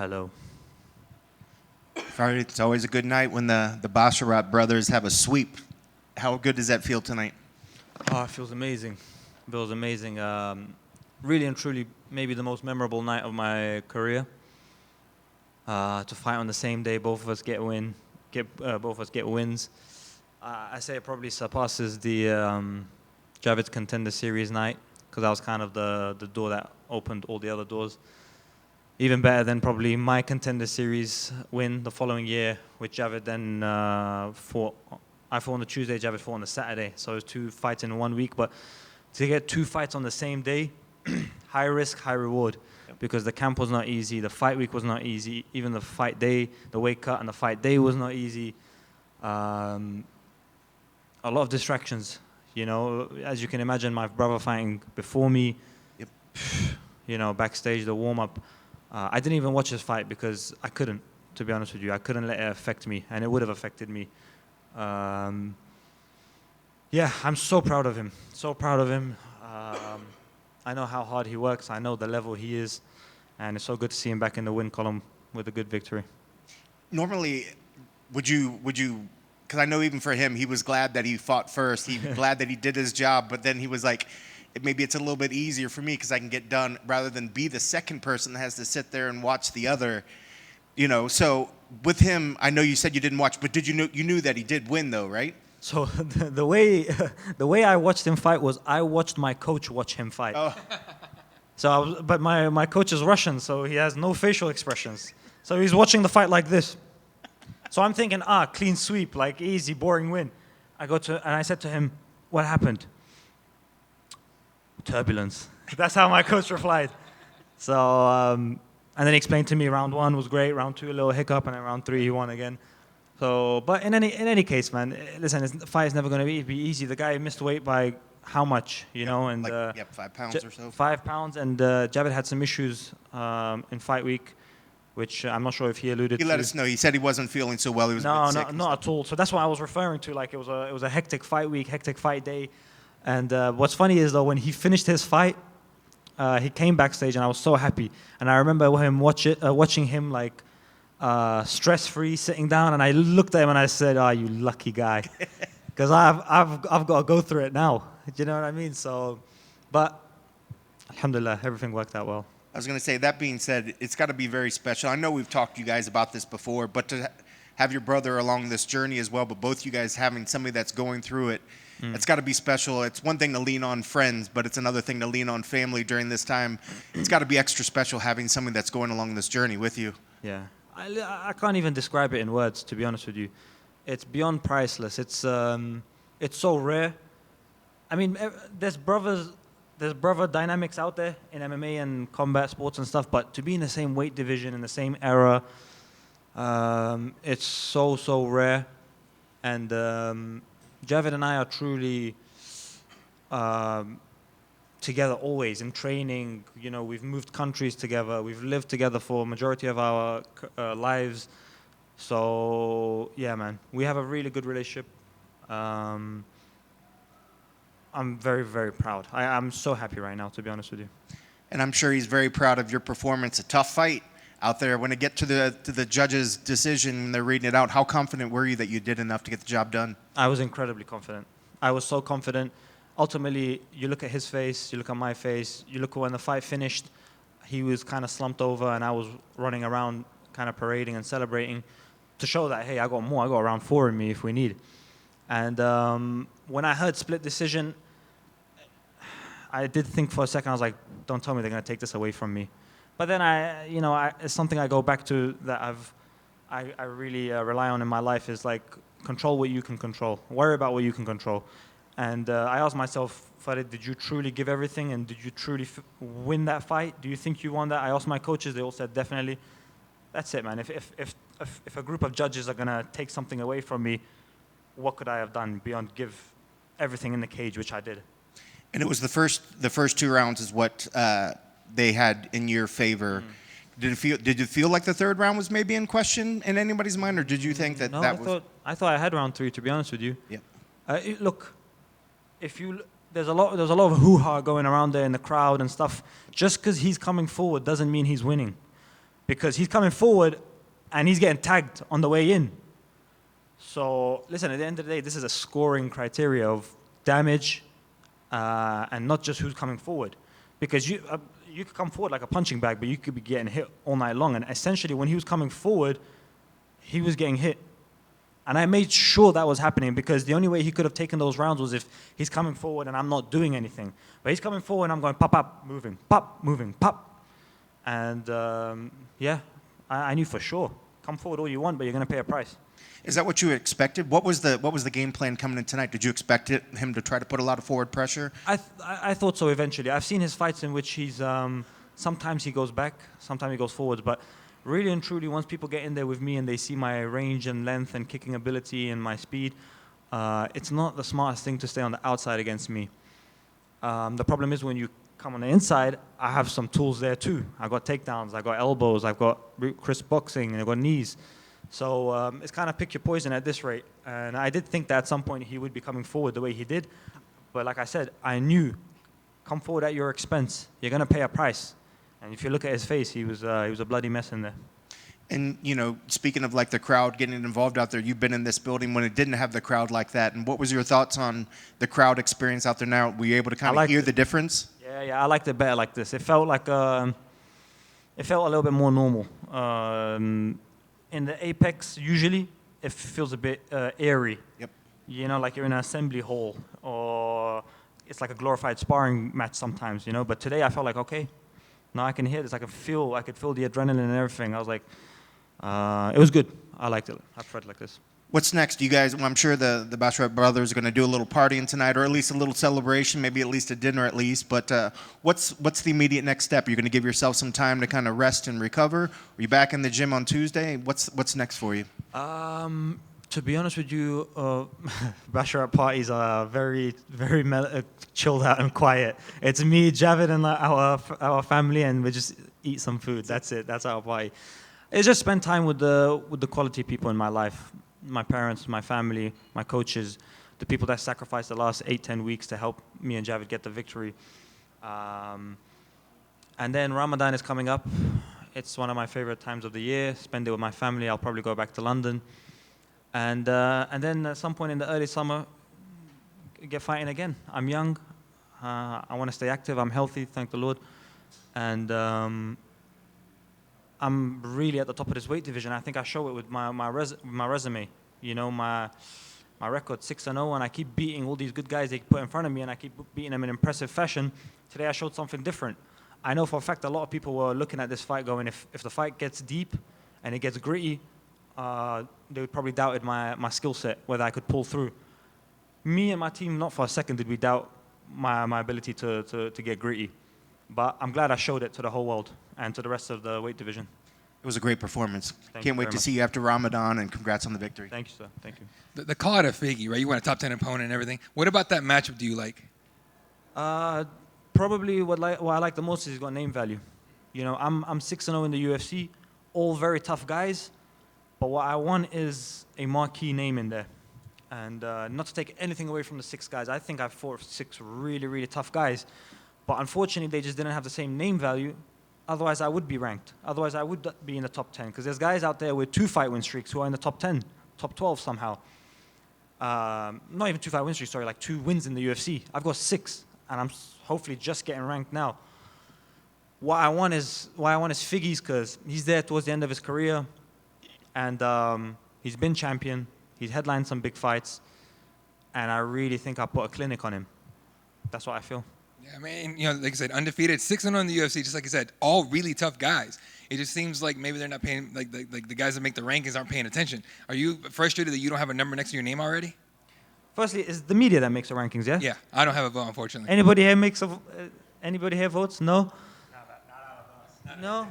Hello. Farid, it's always a good night when the Basharat brothers have a sweep. How good does that feel tonight? Oh, it feels amazing. It feels amazing. Really and truly, maybe the most memorable night of my career. To fight on the same day, both of us both of us get wins. I say it probably surpasses the Javid Contender Series night because that was kind of the door that opened all the other doors. Even better than probably my Contender Series win the following year, which Javid then fought. I fought on the Tuesday, Javid fought on the Saturday. So it was 2 fights in 1 week. But to get 2 fights on the same day, high risk, high reward. Because the camp was not easy, the fight week was not easy, even the fight day, the weight cut and the fight day was not easy. A lot of distractions, you know. As you can imagine, my brother fighting before me, you know, backstage, the warm-up. I didn't even watch his fight because I couldn't, to be honest with you. I couldn't let it affect me, and it would have affected me. Yeah, I'm so proud of him. So proud of him. I know how hard he works. I know the level he is. And it's so good to see him back in the win column with a good victory. Normally, would you, because I know even for him, he was glad that he fought first. He was glad that he did his job. But then he was like, maybe it's a little bit easier for me because I can get done rather than be the second person that has to sit there and watch the other. You know, so with him, I know you said you didn't watch, but you knew that he did win though, right? So the way I watched him fight was I watched my coach watch him fight. Oh. So but my coach is Russian, so he has no facial expressions. So he's watching the fight like this. So I'm thinking, clean sweep, like easy, boring win. And I said to him, what happened? Turbulence. That's how my coach replied. So, and then he explained to me round 1 was great, round 2 a little hiccup, and then round 3 he won again. So, but in any case, man, listen, the fight is never going to be easy. The guy missed weight by how much, you know? And 5 pounds or so. 5 pounds, and Javid had some issues in fight week, which I'm not sure if he alluded to. He let us know. He said he wasn't feeling so well. He was a bit sick. Not at all. So that's what I was referring to. Like it was a hectic fight week, hectic fight day. And what's funny is though, when he finished his fight, he came backstage, and I was so happy. And I remember him watching him like. Stress-free, sitting down, and I looked at him and I said, you lucky guy. Because I've got to go through it now. Do you know what I mean? So, but alhamdulillah, everything worked out well. I was going to say, that being said, it's got to be very special. I know we've talked to you guys about this before, but to have your brother along this journey as well, but both you guys having somebody that's going through it, it's got to be special. It's one thing to lean on friends, but it's another thing to lean on family during this time. It's got to be extra special having somebody that's going along this journey with you. Yeah. I can't even describe it in words, to be honest with you. It's beyond priceless. It's so rare. I mean, there's brother dynamics out there in MMA and combat sports and stuff, but to be in the same weight division, in the same era, it's so rare. And Javid and I are truly together always in training. You know, we've moved countries together. We've lived together for a majority of our lives. So yeah, man, we have a really good relationship. I'm very, very proud. I'm so happy right now, to be honest with you. And I'm sure he's very proud of your performance. A tough fight out there. When it get to the judge's decision, they're reading it out. How confident were you that you did enough to get the job done? I was incredibly confident. I was so confident. Ultimately, you look at his face, you look at my face, you look at when the fight finished, he was kind of slumped over and I was running around kind of parading and celebrating to show that, hey, I got more, I got round 4 in me if we need. And when I heard split decision, I did think for a second, I was like, don't tell me they're going to take this away from me. But then it's something I go back to that I really rely on in my life is like, control what you can control. Worry about what you can control. And I asked myself, Farid, did you truly give everything and did you truly win that fight? Do you think you won that? I asked my coaches, they all said definitely. That's it, man. If a group of judges are going to take something away from me, what could I have done beyond give everything in the cage, which I did. And it was the first 2 rounds is what they had in your favor. Did you feel like the 3rd round was maybe in question in anybody's mind, or did you think that No, that was? I thought I had round 3, to be honest with you. Yeah. Look, there's a lot of hoo-ha going around there in the crowd and stuff. Just because he's coming forward doesn't mean he's winning. because he's coming forward and he's getting tagged on the way in. So listen, at the end of the day, this is a scoring criteria of damage and not just who's coming forward. Because you could come forward like a punching bag, but you could be getting hit all night long. And essentially, when he was coming forward, he was getting hit. And I made sure that was happening because the only way he could have taken those rounds was if he's coming forward and I'm not doing anything. But he's coming forward and I'm going pop, pop, moving, pop. And I knew for sure, come forward all you want, but you're going to pay a price. Is that what you expected? What was the game plan coming in tonight? Did you expect him to try to put a lot of forward pressure? I thought so eventually. I've seen his fights in which he's sometimes he goes back, sometimes he goes forwards, but really and truly, once people get in there with me and they see my range and length and kicking ability and my speed, it's not the smartest thing to stay on the outside against me. The problem is when you come on the inside, I have some tools there too. I got takedowns, I got elbows, I've got crisp boxing, and I've got knees. So it's kind of pick your poison at this rate. And I did think that at some point he would be coming forward the way he did. But like I said, I knew, come forward at your expense. You're going to pay a price. And if you look at his face, he was a bloody mess in there. And, speaking of like the crowd getting involved out there, you've been in this building when it didn't have the crowd like that. And what was your thoughts on the crowd experience out there now? Were you able to kind of hear the difference? Yeah, I liked it better like this. It felt like, it felt a little bit more normal. In the Apex, usually, it feels a bit airy. Yep. Like you're in an assembly hall, or it's like a glorified sparring match sometimes, But today I felt like, okay, now I can hear this. I could feel the adrenaline and everything. I was like, it was good. I liked it. I preferred it like this. What's next? You guys, I'm sure the Basharat brothers are going to do a little partying tonight, or at least a little celebration, maybe at least a dinner at least. But what's the immediate next step? You're going to give yourself some time to kind of rest and recover? Are you back in the gym on Tuesday? What's next for you? To be honest with you, Basharat parties are very, very chilled out and quiet. It's me, Javid, and our family, and we just eat some food. That's it. That's our party. It's just spend time with the quality people in my life. My parents, my family, my coaches, the people that sacrificed the last 8-10 weeks to help me and Javid get the victory. And then Ramadan is coming up. It's one of my favorite times of the year. Spend it with my family. I'll probably go back to London. And then at some point in the early summer, get fighting again. I'm young. I want to stay active. I'm healthy, thank the Lord. And I'm really at the top of this weight division. I think I show it with my resume. My record 6-0, and I keep beating all these good guys they put in front of me, and I keep beating them in impressive fashion. Today I showed something different. I know for a fact a lot of people were looking at this fight going, if the fight gets deep and it gets gritty, they would probably doubted my skill set, whether I could pull through. Me and my team, not for a second did we doubt my ability to get gritty. But I'm glad I showed it to the whole world and to the rest of the weight division. It was a great performance. Thank Can't you wait very to much. see you after Ramadan, and congrats on the victory. Thank you, sir. Thank you. The call of Figgy, right? You want a top 10 opponent and everything. What about that matchup do you like? Probably what I like the most is he's got name value. I'm 6-0 in the UFC, all very tough guys, but what I want is a marquee name in there. And not to take anything away from the 6 guys, I think I've fought 6 really, really tough guys, but unfortunately they just didn't have the same name value. Otherwise I would be ranked. Otherwise I would be in the top 10, because there's guys out there with 2 fight win streaks who are in the top 10, top 12 somehow. Not even 2 fight win streaks, sorry, like 2 wins in the UFC. I've got 6, and I'm hopefully just getting ranked now. Why I want is Figgy's, because he's there towards the end of his career, and he's been champion. He's headlined some big fights, and I really think I put a clinic on him. That's what I feel. Yeah, I mean, like I said, undefeated, 6-0 in the UFC, just like I said, all really tough guys. It just seems like maybe they're not paying, like the guys that make the rankings aren't paying attention. Are you frustrated that you don't have a number next to your name already? Firstly, it's the media that makes the rankings, yeah? Yeah, I don't have a vote, unfortunately. Anybody here votes? No? No?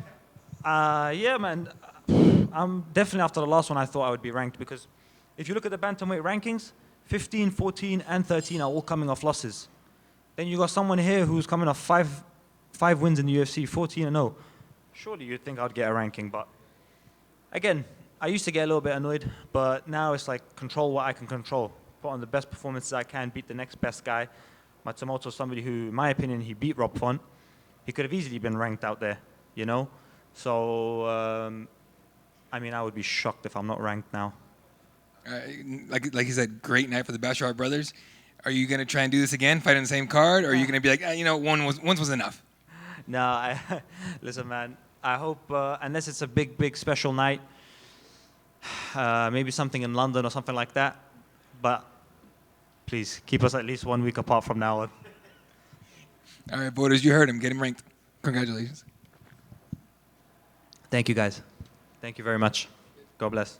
Yeah, man. I'm definitely, after the last one, I thought I would be ranked, because if you look at the bantamweight rankings, 15, 14, and 13 are all coming off losses. Then you got someone here who's coming off five wins in the UFC, 14-0. Surely you'd think I'd get a ranking, but again, I used to get a little bit annoyed, but now it's like control what I can control. Put on the best performances I can, beat the next best guy. Matsumoto's somebody who, in my opinion, he beat Rob Font. He could have easily been ranked out there, So, I mean, I would be shocked if I'm not ranked now. Like you said, great night for the Basharat brothers. Are you gonna try and do this again, fight on the same card, or are you gonna be like, once was enough? No, listen, man. I hope, unless it's a big special night, maybe something in London or something like that. But please keep us at least 1 week apart from now on. All right, Borders, you heard him. Get him ranked. Congratulations. Thank you, guys. Thank you very much. God bless.